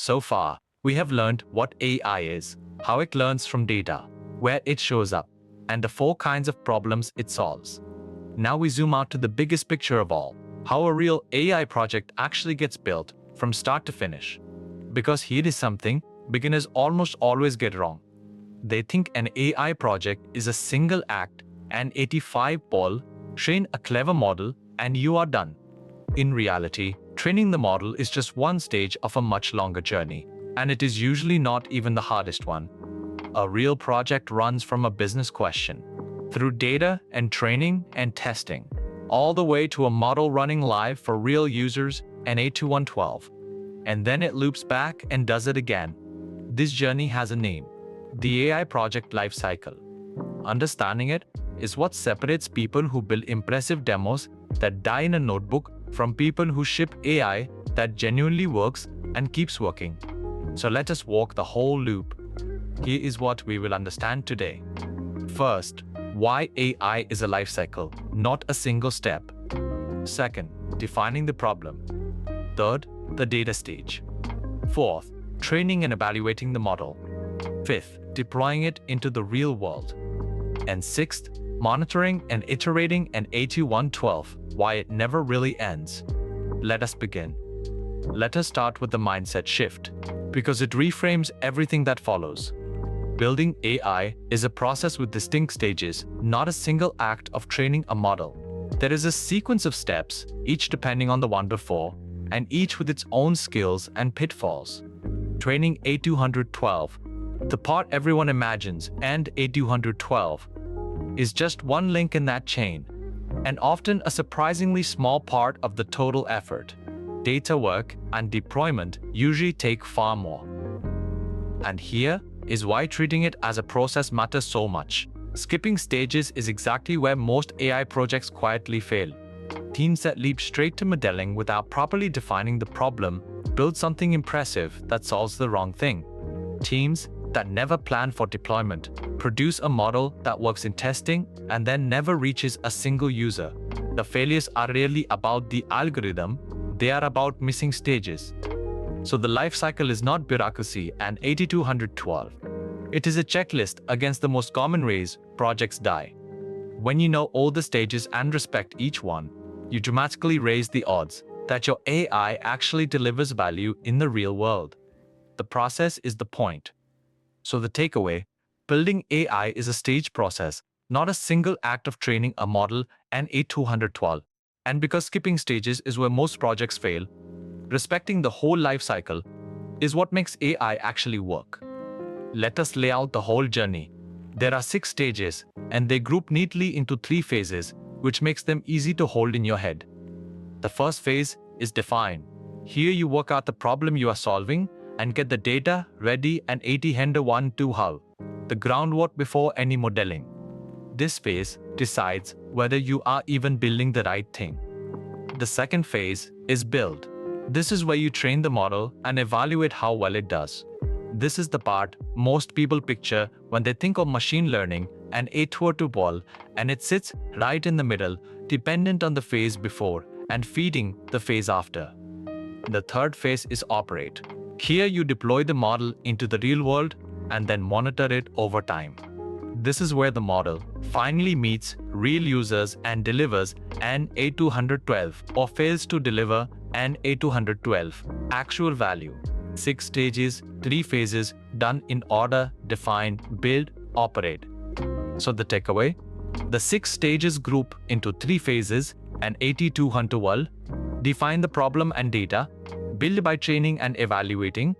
So far, we have learned what AI is, how it learns from data, where it shows up, and the 4 kinds of problems it solves. Now we zoom out to the biggest picture of all, how a real AI project actually gets built from start to finish. Because here is something beginners almost always get wrong. They think an AI project is a single act, an 85 ball, train a clever model, and you are done. In reality, training the model is just one stage of a much longer journey, and it is usually not even the hardest one. A real project runs from a business question, through data and training and testing, all the way to a model running live for real users and A2112. And then it loops back and does it again. This journey has a name: the AI project lifecycle. Understanding it is what separates people who build impressive demos that die in a notebook from people who ship AI that genuinely works and keeps working. So let us walk the whole loop. Here is what we will understand today. First, why AI is a lifecycle, not a single step. Second, defining the problem. Third, the data stage. Fourth, training and evaluating the model. Fifth, deploying it into the real world. And sixth, monitoring and iterating an A2112, why it never really ends. Let us begin. Let us start with the mindset shift, because it reframes everything that follows. Building AI is a process with distinct stages, not a single act of training a model. There is a sequence of steps, each depending on the one before, and each with its own skills and pitfalls. Training A212, the part everyone imagines, and A212, is just one link in that chain, and often a surprisingly small part of the total effort. Data work and deployment usually take far more. And here is why treating it as a process matters so much. Skipping stages is exactly where most AI projects quietly fail. Teams that leap straight to modeling without properly defining the problem build something impressive that solves the wrong thing. Teams that never plan for deployment produce a model that works in testing and then never reaches a single user. The failures are rarely about the algorithm, they are about missing stages. So the life cycle is not bureaucracy and 8212. It is a checklist against the most common ways projects die. When you know all the stages and respect each one, you dramatically raise the odds that your AI actually delivers value in the real world. The process is the point. So the takeaway: building AI is a staged process, not a single act of training a model and A212. And because skipping stages is where most projects fail, respecting the whole life cycle is what makes AI actually work. Let us lay out the whole journey. There are 6 stages, and they group neatly into 3 phases, which makes them easy to hold in your head. The first phase is define. Here you work out the problem you are solving and get the data ready and 80 Hender 1 to how, the groundwork before any modeling. This phase decides whether you are even building the right thing. The second phase is build. This is where you train the model and evaluate how well it does. This is the part most people picture when they think of machine learning and A212, and it sits right in the middle, dependent on the phase before and feeding the phase after. The third phase is operate. Here you deploy the model into the real world and then monitor it over time. This is where the model finally meets real users and delivers an A212 or fails to deliver an A212 actual value. 6 stages, 3 phases, done in order: define, build, operate. So the takeaway: the 6 stages group into 3 phases: an 8212, define the problem and data, build by training and evaluating,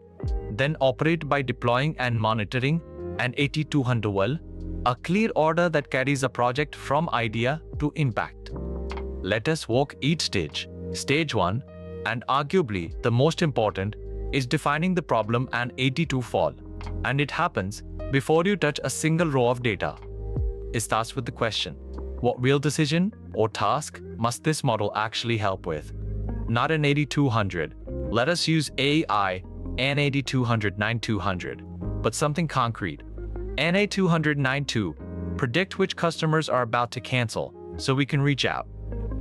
then operate by deploying and monitoring, and 8212, a clear order that carries a project from idea to impact. Let us walk each stage. Stage 1, and arguably the most important, is defining the problem and 82 fall. And it happens before you touch a single row of data. It starts with the question: what real decision or task must this model actually help with? Not an 8200. Let us use AI, an 8200 9200, but something concrete. An A200 92, predict which customers are about to cancel so we can reach out.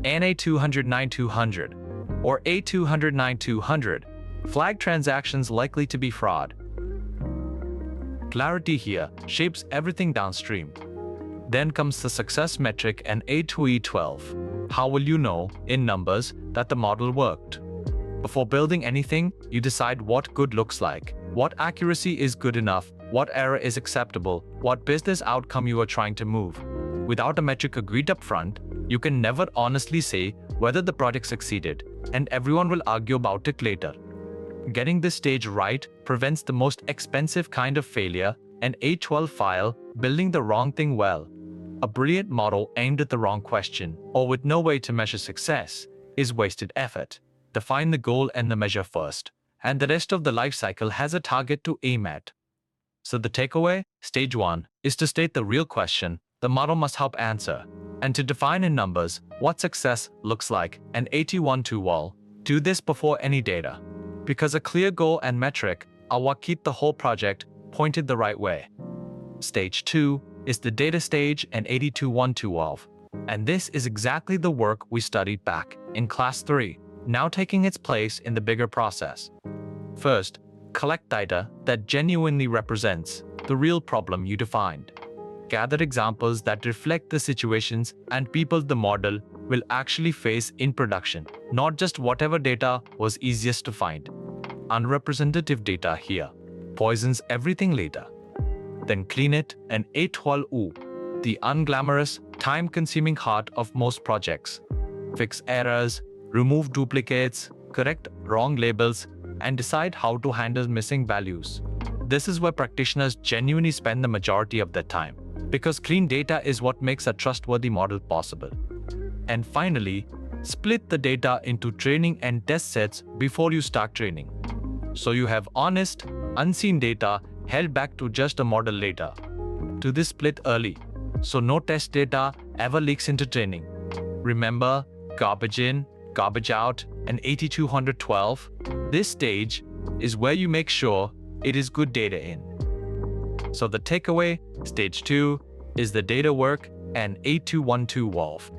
An A200 9200 or A200 9200, Flag transactions likely to be fraud. Clarity here shapes everything downstream. Then comes the success metric and A2E12. How will you know, in numbers, that the model worked? Before building anything, you decide what good looks like, what accuracy is good enough, what error is acceptable, what business outcome you are trying to move. Without a metric agreed up front, you can never honestly say whether the project succeeded, and everyone will argue about it later. Getting this stage right prevents the most expensive kind of failure, an A12 file, building the wrong thing well. A brilliant model aimed at the wrong question, or with no way to measure success, is wasted effort. Define the goal and the measure first, and the rest of the life cycle has a target to aim at. So the takeaway, stage 1, is to state the real question the model must help answer, and to define in numbers what success looks like, an A212. Do this before any data, because a clear goal and metric are what keep the whole project pointed the right way. Stage 2 is the data stage and 82112, and this is exactly the work we studied back in class 3, now taking its place in the bigger process. First, collect data that genuinely represents the real problem you defined. Gather examples that reflect the situations and people the model will actually face in production, not just whatever data was easiest to find. Unrepresentative data here poisons everything later. Then clean it and A12U, the unglamorous, time-consuming heart of most projects. Fix errors, remove duplicates, correct wrong labels, and decide how to handle missing values. This is where practitioners genuinely spend the majority of their time, because clean data is what makes a trustworthy model possible. And finally, split the data into training and test sets before you start training. So you have honest, unseen data held back to just a model later. Do this split early, so no test data ever leaks into training. Remember, garbage in, garbage out, and 8212. This stage is where you make sure it is good data in. So the takeaway, stage 2, is the data work and 8212.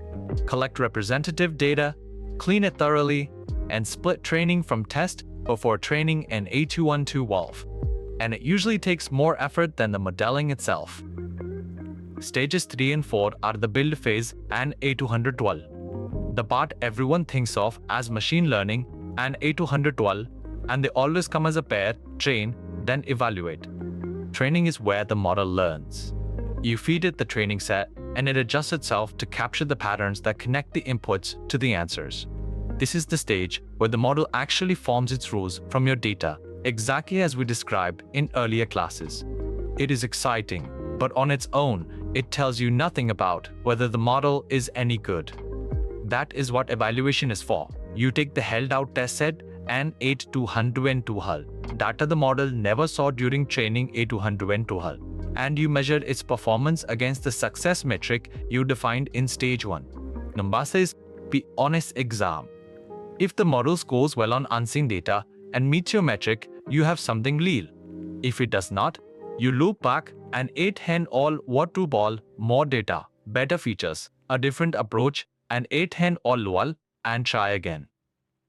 Collect representative data, clean it thoroughly, and split training from test before training and 8212. And it usually takes more effort than the modeling itself. Stages 3 and 4 are the build phase and A212. The part everyone thinks of as machine learning and A212, and they always come as a pair, train, then evaluate. Training is where the model learns. You feed it the training set, and it adjusts itself to capture the patterns that connect the inputs to the answers. This is the stage where the model actually forms its rules from your data, exactly as we described in earlier classes. It is exciting, but on its own, it tells you nothing about whether the model is any good. That is what evaluation is for. You take the held out test set and 8212 data the model never saw during training A212, and you measured its performance against the success metric you defined in stage 1. Number says, be honest exam. If the model scores well on unseen data and meets your metric, you have something real. If it does not, you loop back and 8-hen all what to ball, more data, better features, a different approach, and 8-hen all lol, and try again.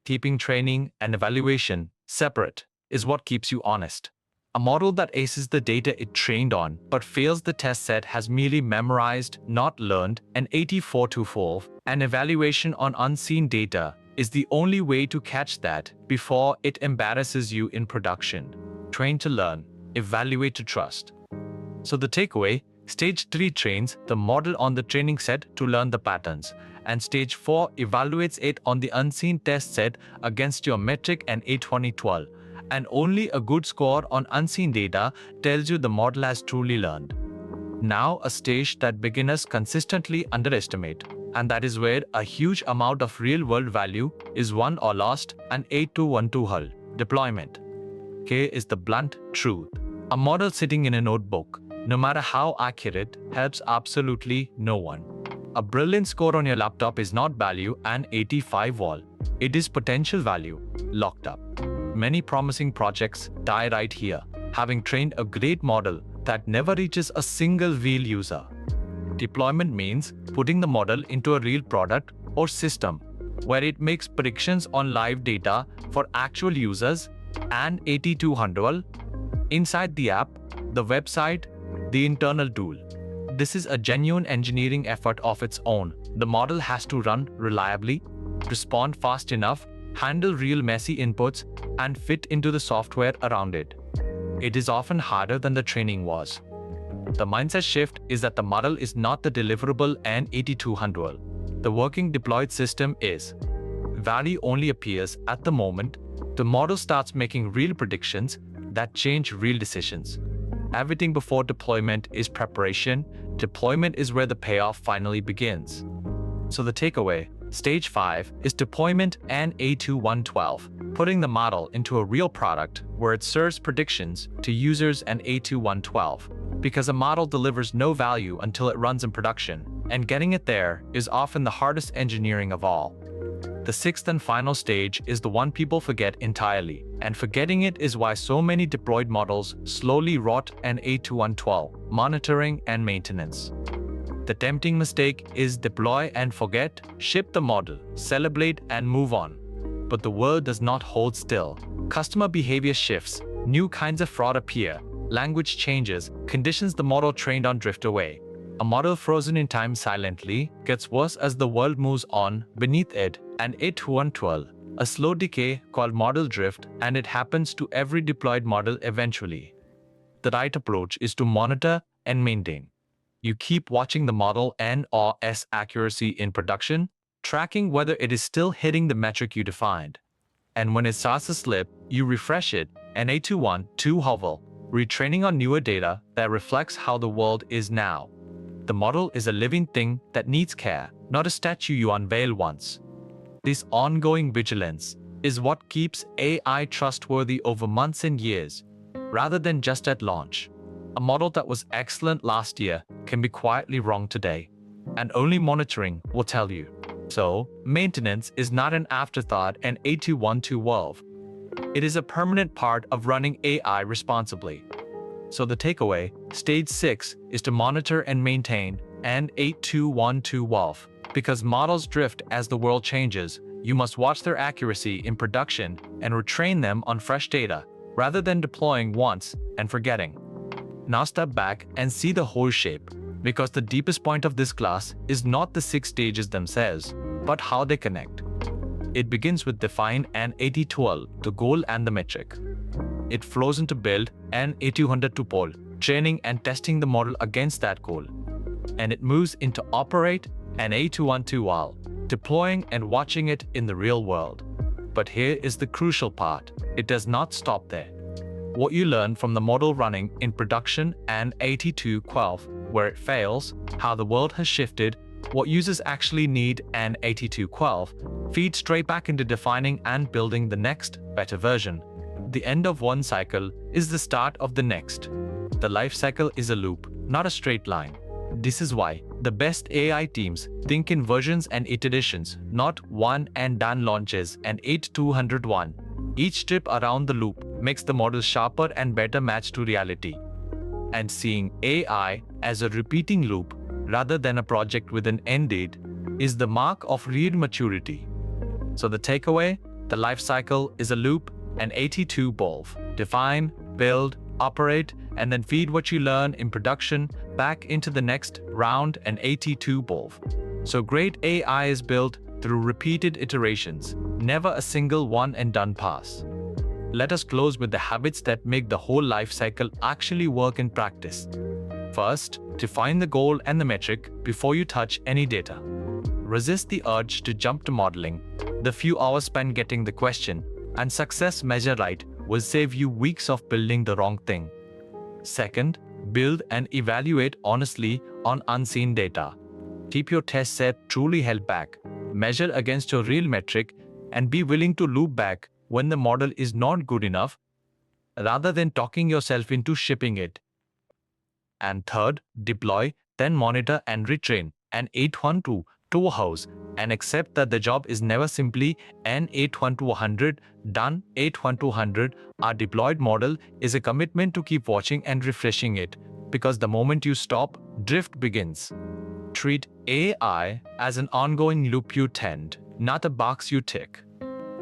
Keeping training and evaluation separate is what keeps you honest. A model that aces the data it trained on but fails the test set has merely memorized, not learned, an 8424. An evaluation on unseen data is the only way to catch that before it embarrasses you in production. Train to learn, evaluate to trust. So the takeaway, stage 3 trains the model on the training set to learn the patterns, and stage 4 evaluates it on the unseen test set against your metric and A2012. And only a good score on unseen data tells you the model has truly learned. Now a stage that beginners consistently underestimate, and that is where a huge amount of real-world value is won or lost, an 8212 deployment. K is the blunt truth. A model sitting in a notebook, no matter how accurate, helps absolutely no one. A brilliant score on your laptop is not value and 85 wall. It is potential value, locked up. Many promising projects die right here, having trained a great model that never reaches a single real user. Deployment means putting the model into a real product or system, where it makes predictions on live data for actual users and 8200. Inside the app, the website, the internal tool. This is a genuine engineering effort of its own. The model has to run reliably, respond fast enough, handle real messy inputs, and fit into the software around it. It is often harder than the training was. The mindset shift is that the model is not the deliverable N8200. The working deployed system is. Value only appears at the moment the model starts making real predictions that change real decisions. Everything before deployment is preparation. Deployment is where the payoff finally begins. So the takeaway, stage 5 is deployment and A2112, putting the model into a real product where it serves predictions to users and A2112, because a model delivers no value until it runs in production, and getting it there is often the hardest engineering of all. The sixth and final stage is the one people forget entirely, and forgetting it is why so many deployed models slowly rot and A2112, monitoring and maintenance. The tempting mistake is deploy and forget, ship the model, celebrate and move on. But the world does not hold still. Customer behavior shifts, new kinds of fraud appear, language changes, conditions the model trained on drift away. A model frozen in time silently gets worse as the world moves on beneath it, and A2112, a slow decay called model drift, and it happens to every deployed model eventually. The right approach is to monitor and maintain. You keep watching the model N/S accuracy in production, tracking whether it is still hitting the metric you defined. And when it starts to slip, you refresh it, and A2112 hovel, retraining on newer data that reflects how the world is now. The model is a living thing that needs care, not a statue you unveil once. This ongoing vigilance is what keeps AI trustworthy over months and years, rather than just at launch. A model that was excellent last year can be quietly wrong today, and only monitoring will tell you. So, maintenance is not an afterthought in A2112 world. It is a permanent part of running AI responsibly. So the takeaway, stage 6, is to monitor and maintain an A2112 WAF. Because models drift as the world changes, you must watch their accuracy in production and retrain them on fresh data, rather than deploying once and forgetting. Now step back and see the whole shape, because the deepest point of this class is not the 6 stages themselves, but how they connect. It begins with define an A212, the goal and the metric. It flows into build an A200 to poll, training and testing the model against that goal. And it moves into operate an A212 while deploying and watching it in the real world. But here is the crucial part. It does not stop there. What you learn from the model running in production and A212, where it fails, how the world has shifted, what users actually need, and A212 feeds straight back into defining and building the next, better version. The end of one cycle is the start of the next. The life cycle is a loop, not a straight line. This is why the best AI teams think in versions and iterations, not one and done launches and 8201. Each trip around the loop makes the model sharper and better matched to reality. And seeing AI as a repeating loop rather than a project with an end date is the mark of real maturity. So the takeaway, the life cycle is a loop, an 82 both. Define, build, operate, and then feed what you learn in production back into the next round, an 82 both. So great AI is built through repeated iterations, never a single one and done pass. Let us close with the habits that make the whole life cycle actually work in practice. First, define the goal and the metric before you touch any data. Resist the urge to jump to modeling. The few hours spent getting the question and success measure right will save you weeks of building the wrong thing. Second, build and evaluate honestly on unseen data. Keep your test set truly held back, measure against your real metric, and be willing to loop back when the model is not good enough, rather than talking yourself into shipping it. And third, deploy, then monitor and retrain an 812 to a house, and accept that the job is never simply an 81200 done. 81200, our deployed model, is a commitment to keep watching and refreshing it, because the moment you stop, drift begins. Treat AI as an ongoing loop you tend, not a box you tick.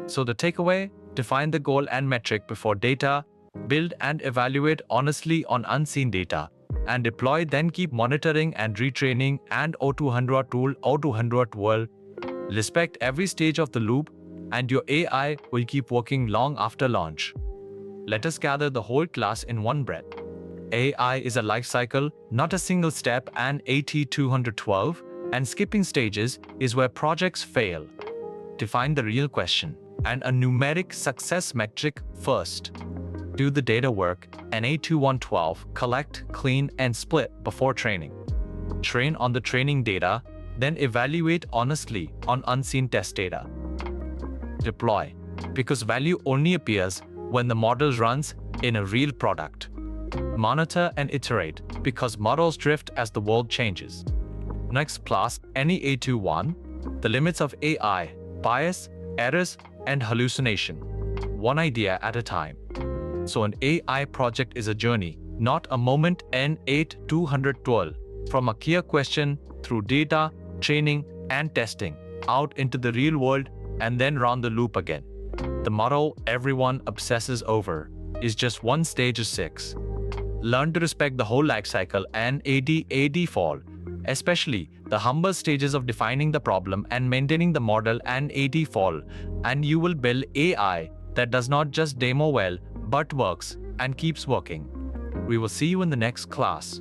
So the takeaway, define the goal and metric before data, build and evaluate honestly on unseen data, and deploy, then keep monitoring and retraining. And O200 tool, O200 world, respect every stage of the loop, and your AI will keep working long after launch. Let us gather the whole class in one breath. AI is a life cycle, not a single step, and AT212, and skipping stages is where projects fail. Define the real question and a numeric success metric first. Do the data work, and A2112, collect, clean, and split before training. Train on the training data, then evaluate honestly on unseen test data. Deploy, because value only appears when the model runs in a real product. Monitor and iterate, because models drift as the world changes. Next class, any A21, the limits of AI, bias, errors, and hallucination. One idea at a time. So an AI project is a journey, not a moment. N8212, from a clear question through data, training, and testing, out into the real world, and then round the loop again. The model everyone obsesses over is just one stage of 6. Learn to respect the whole lifecycle and AD fall, especially the humble stages of defining the problem and maintaining the model and AD fall, and you will build AI that does not just demo well, but works and keeps working. We will see you in the next class.